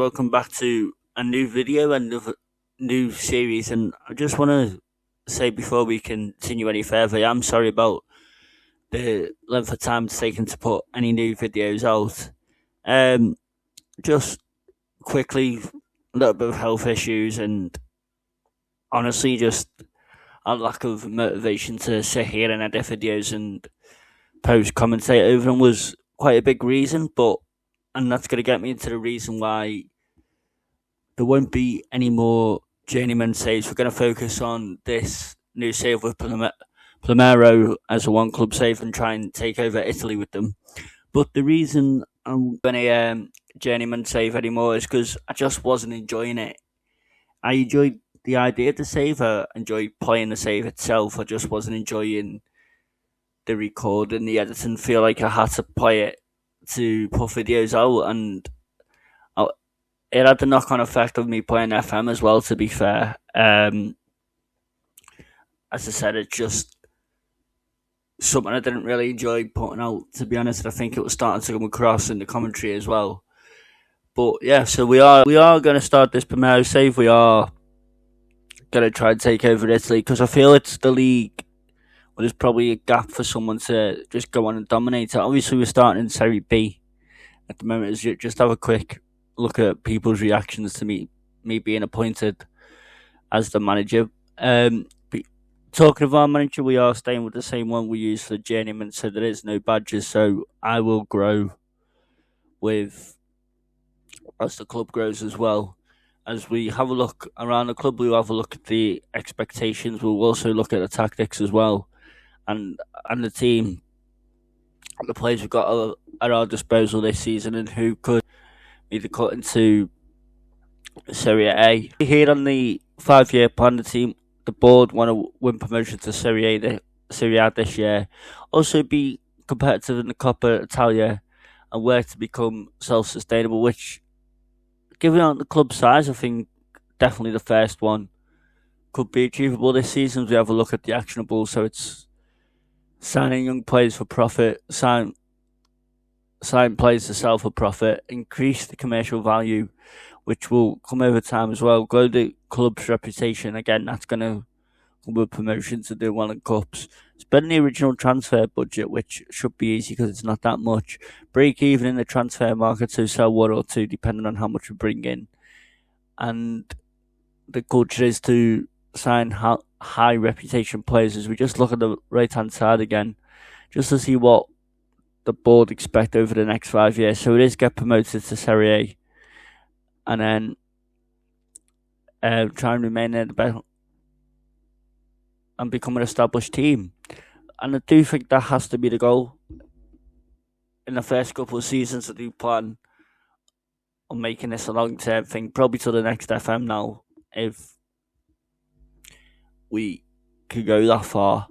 welcome back to a new video and a new series. And I just want to say before we continue any further, I'm sorry about the length of time it's taken to put any new videos out. Um, just quickly, a little bit of health issues and honestly, just a lack of motivation to sit here and edit videos and post commentate over them was quite a big reason, and that's going to get me into the reason why there won't be any more journeyman saves. We're going to focus on this new save with Plumero as a one club save and try and take over Italy with them. But the reason I'm going to journeyman save anymore is because I just wasn't enjoying it. I enjoyed the idea of the save, I enjoyed playing the save itself. I just wasn't enjoying the recording, the editing. Feel like I had to play it to put videos out, and it had the knock-on effect of me playing FM as well, to be fair. As I said, it's just something I didn't really enjoy putting out, to be honest. I think it was starting to come across in the commentary as well. But yeah, so we are going to start this Primero save. We are going to try and take over Italy, because I feel it's the league where there's probably a gap for someone to just go on and dominate it. Obviously, we're starting in Serie B at the moment. Just have a quick look at people's reactions to me being appointed as the manager. Talking of our manager, we are staying with the same one we use for the journeyman, so there is no badges. So I will grow with as the club grows as well. As we have a look around the club, we'll have a look at the expectations. We'll also look at the tactics as well, and the team, the players we've got at our disposal this season, and who could be the cut into Serie A. Here on the 5-year plan, the board want to win promotion to Serie A this year. Also be competitive in the Coppa Italia and work to become self-sustainable, which, given out the club size, I think definitely the first one could be achievable this season. As we have a look at the actionable, so it's signing young players for profit, sign players to sell for profit, increase the commercial value, which will come over time as well, grow the club's reputation. Again, that's going to come with promotion to the World Cups. Spend the original transfer budget, which should be easy because it's not that much. Break even in the transfer market, so sell one or two depending on how much we bring in. And the culture is to sign high reputation players. As we just look at the right hand side again, just to see what the board expect over the next 5 years. So it is get promoted to Serie A, and then try and remain in the best and become an established team. And I do think that has to be the goal. In the first couple of seasons, I do plan on making this a long-term thing, probably to the next FM now, if we could go that far.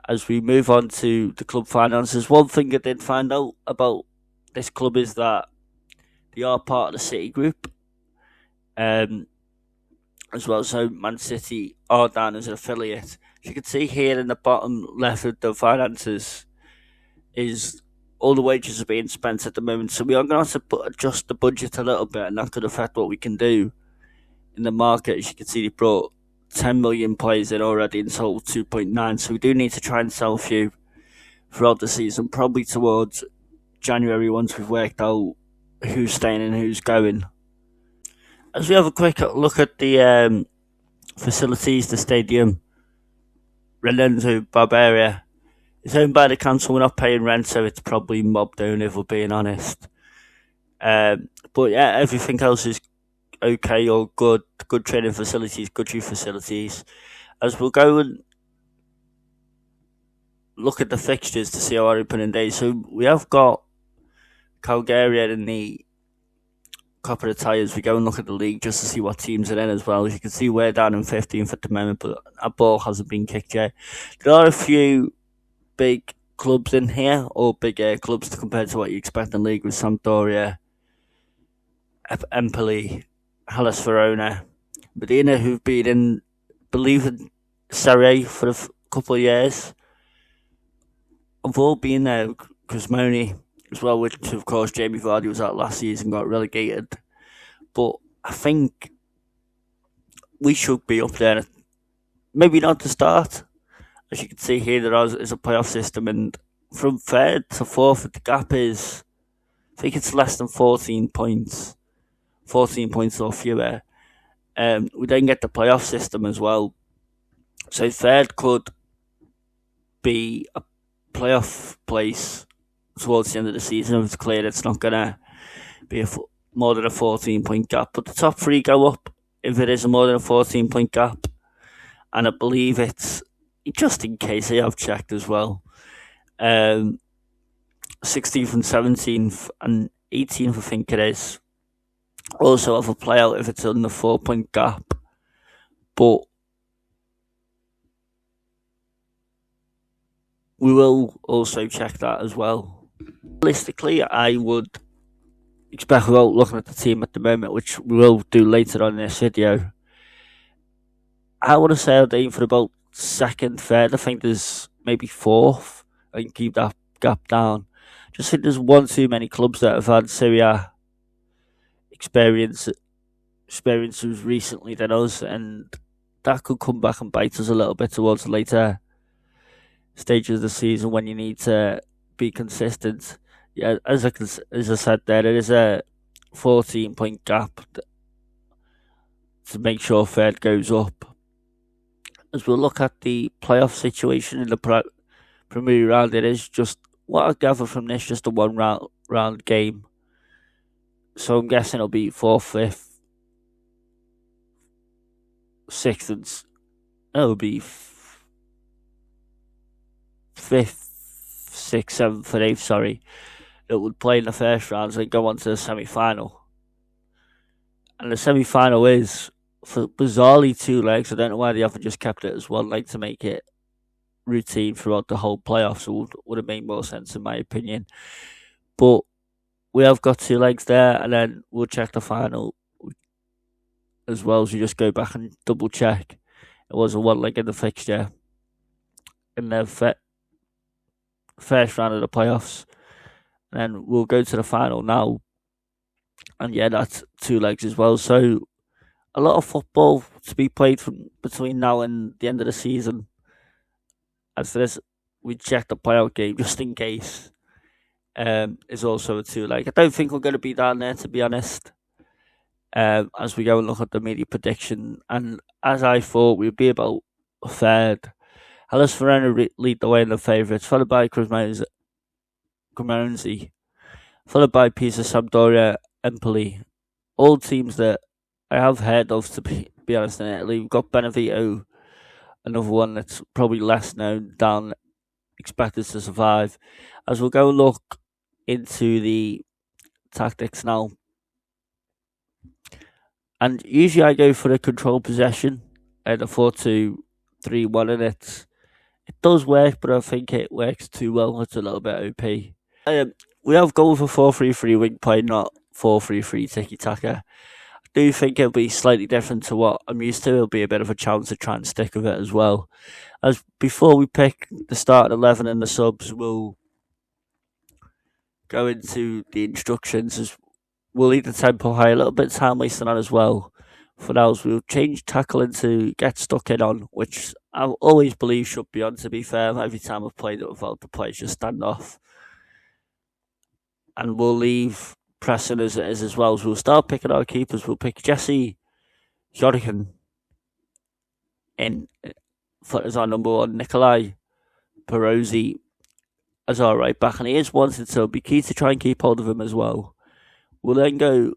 As we move on to the club finances, one thing I did find out about this club is that they are part of the City Group, as well. So Man City are down as an affiliate. As you can see here in the bottom left of the finances, is all the wages are being spent at the moment. So we are going to have to adjust the budget a little bit, and that could affect what we can do in the market. As you can see, they brought 10 million players in already and sold 2.9. So we do need to try and sell a few throughout the season, probably towards January, once we've worked out who's staying and who's going. As we have a quick look at the facilities, the stadium, Relenzo Barberia, it's owned by the council. We're not paying rent, so it's probably mobbed down, if we're being honest. But yeah, everything else is okay or good. Good training facilities, good youth facilities. As we'll go and look at the fixtures to see our opening days. So we have got Calgary in the Coppa Italia. As we go and look at the league just to see what teams are in as well. As you can see, we're down in 15th at the moment, but our ball hasn't been kicked yet. There are a few big clubs in here, or bigger clubs compared to what you expect in the league, with Sampdoria, Empoli, Hellas Verona, Medina, who've been in, believe in Serie A for a couple of years. I've all been there. Cosmoni as well, which of course Jamie Vardy was at last season, got relegated. but I think we should be up there. Maybe not to start. As you can see here, there is a playoff system, and from third to fourth, the gap is, I think it's less than 14 points. 14 points off you there. We then get the playoff system as well. So third could be a playoff place towards the end of the season if it's clear it's not going to be more than a 14-point gap. But the top three go up if it is a more than a 14-point gap. And I believe it's, just in case I have checked as well, 16th and 17th and 18th, I think it is, also have a play out if it's under 4-point gap. But we will also check that as well. Realistically, I would expect, without looking at the team at the moment, which we will do later on in this video, I want to say I'd aim for about second, third. I think there's maybe fourth. I can keep that gap down. Just think there's one too many clubs that have had Serie A experiences recently than us, and that could come back and bite us a little bit towards the later stages of the season when you need to be consistent. Yeah, as I said there, it is a 14-point gap to make sure third goes up. As we'll look at the playoff situation in the Premier round, it is just, what I gather from this, just a one round game. So I'm guessing it'll be 4th, 5th, 6th, and it'll be 5th, 6th, 7th, and 8th, sorry, that would play in the first rounds and go on to the semi-final. And the semi-final is, for bizarrely, 2 legs. I don't know why they haven't just kept it as 1 leg to make it routine throughout the whole playoffs. It would have made more sense in my opinion. But we have got 2 legs there, and then we'll check the final as well. So you just go back and double check. It was a 1 leg in the fixture in the first round of the playoffs. And then we'll go to the final now. And yeah, that's 2 legs as well. So a lot of football to be played from between now and the end of the season. As for this, we check the playout game just in case. Is also a 2 leg. I don't think we're going to be down there, to be honest. As we go and look at the media prediction, and as I thought, we'd be about a third. Hellas Verona lead the way in the favourites, followed by Cremonese, followed by Pisa, Sampdoria, Empoli. All teams that I have heard of, to be honest, in Italy. We've got Benevento, another one that's probably less known, down, expected to survive. As we'll go and look into the tactics now. And usually I go for the control possession and the 4-2-3-1, and it does work, but I think it works too well. It's a little bit OP. We have gone for 4-3-3 wing play, not 4-3-3 tiki-taka. I do think it'll be slightly different to what I'm used to. It'll be a bit of a challenge to try and stick with it as well. As before we pick the starting 11 and the subs, we'll go into the instructions. As we'll leave the tempo high, a little bit of time wasting on as well. For now, we'll change tackle into get stuck in on, which I always believe should be on, to be fair. Every time I've played it without, the players just stand off. And we'll leave pressing as it is as well. So we'll start picking our keepers. We'll pick Jesse Jorican in as our number 1, Nikolai Perozzi as our right back, and he is wanted, so it'll be key to try and keep hold of him as well. We'll then go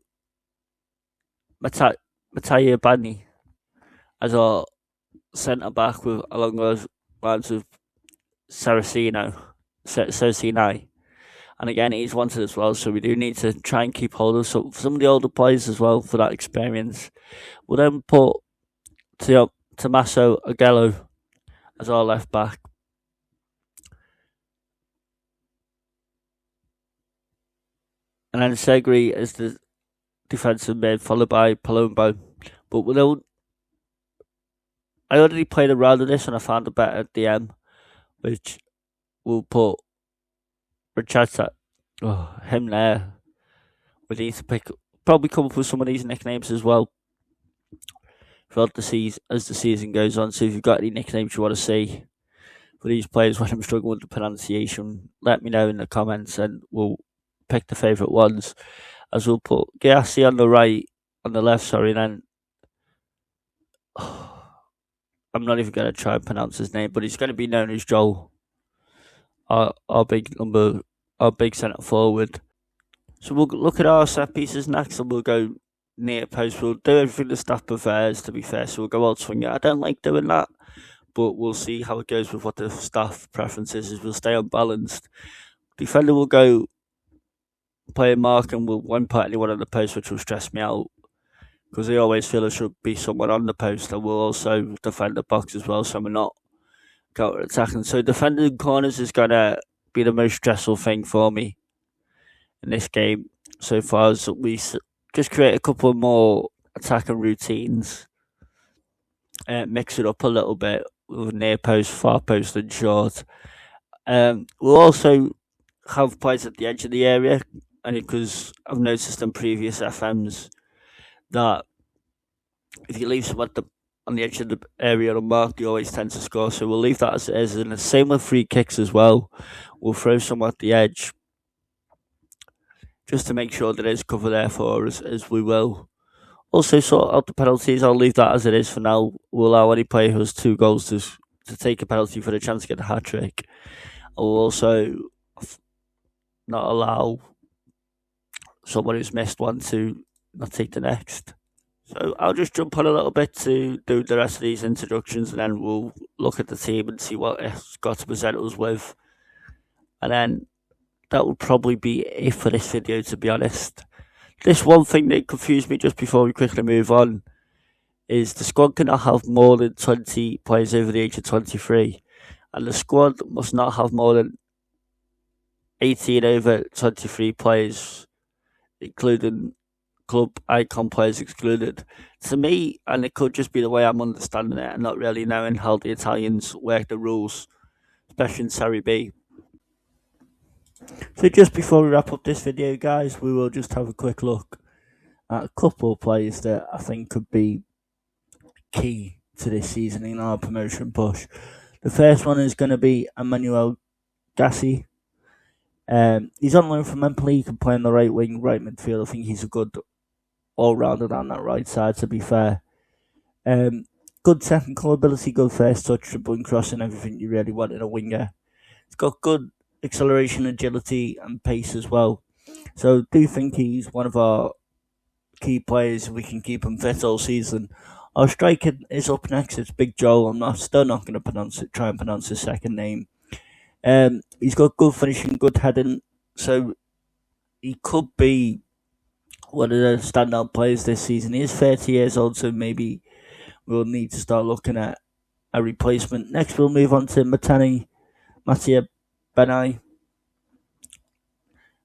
Mattia Bani as our centre back, with along those lines of Saracinai. And again, he's wanted as well, so we do need to try and keep hold of some of the older players as well for that experience. We'll then put Tommaso Agello as our left back. And then Segri as the defensive mid, followed by Palombo. But I already played a round of this and I found a better DM, which we'll put Richard, him there. We need to pick probably come up with some of these nicknames as well throughout the season as the season goes on. So if you've got any nicknames you want to see for these players when I'm struggling with the pronunciation, let me know in the comments and we'll pick the favourite ones. As we'll put Gyasi on the right, on the left, sorry, and then I'm not even going to try and pronounce his name, but he's going to be known as Joel, our big centre forward. So we'll look at our set pieces next, and we'll go near post. We'll do everything the staff prefers, to be fair. So we'll go out swing it. I don't like doing that, but we'll see how it goes with what the staff preferences is. We'll stay unbalanced. Defender will go play a mark and will one put anyone on the post, which will stress me out because I always feel there should be someone on the post, and we'll also defend the box as well, so we're not counter attacking. So defending corners is gonna be the most stressful thing for me in this game so far. As we just create a couple more attacking routines, mix it up a little bit with near post, far post, and short. We'll also have players at the edge of the area, and because I've noticed in previous FMs that if you leave someone on the edge of the area unmarked, you always tend to score. So we'll leave that as it is. And the same with free kicks as well. We'll throw someone at the edge just to make sure there is cover there for us, as we will. Also, sort out the penalties. I'll leave that as it is for now. We'll allow any player who has 2 goals to take a penalty for the chance to get a hat trick. I will also not allow someone who's missed one to not take the next. So I'll just jump on a little bit to do the rest of these introductions, and then we'll look at the team and see what it's got to present us with. And then that will probably be it for this video, to be honest. This one thing that confused me just before we quickly move on is the squad cannot have more than 20 players over the age of 23. And the squad must not have more than 18 over 23 players, including club icon players excluded. To me, and it could just be the way I'm understanding it and not really knowing how the Italians work the rules, especially in Serie B. So just before we wrap up this video, guys, we will just have a quick look at a couple of players that I think could be key to this season in our promotion push. The first one is going to be Emanuele Gyasi. He's on loan from Empoli. He can play on the right wing, right midfield. I think he's a good all-rounder down that right side, to be fair. Good technical ability, good first touch, dribbling, crossing, everything you really want in a winger. He's got good acceleration, agility, and pace as well. So I do think he's one of our key players if we can keep him fit all season. Our striker is up next. It's Big Joel. I'm still not going to try and pronounce his second name. He's got good finishing, good heading, so he could be one of the standout players this season. He is 30 years old, so maybe we'll need to start looking at a replacement. Next, we'll move on to Mattia Benai.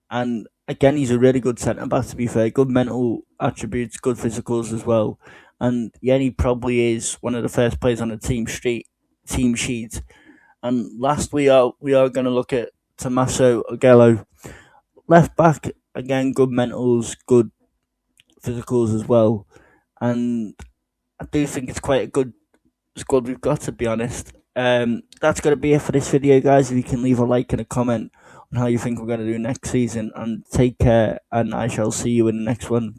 And again, he's a really good centre-back, to be fair. Good mental attributes, good physicals as well. And he probably is one of the first players on the team sheet. And last, we are going to look at Tommaso Ogello. Left back, again, good mentals, good physicals as well. And I do think it's quite a good squad we've got, to be honest. That's going to be it for this video, guys. If you can leave a like and a comment on how you think we're going to do next season. And take care, and I shall see you in the next one.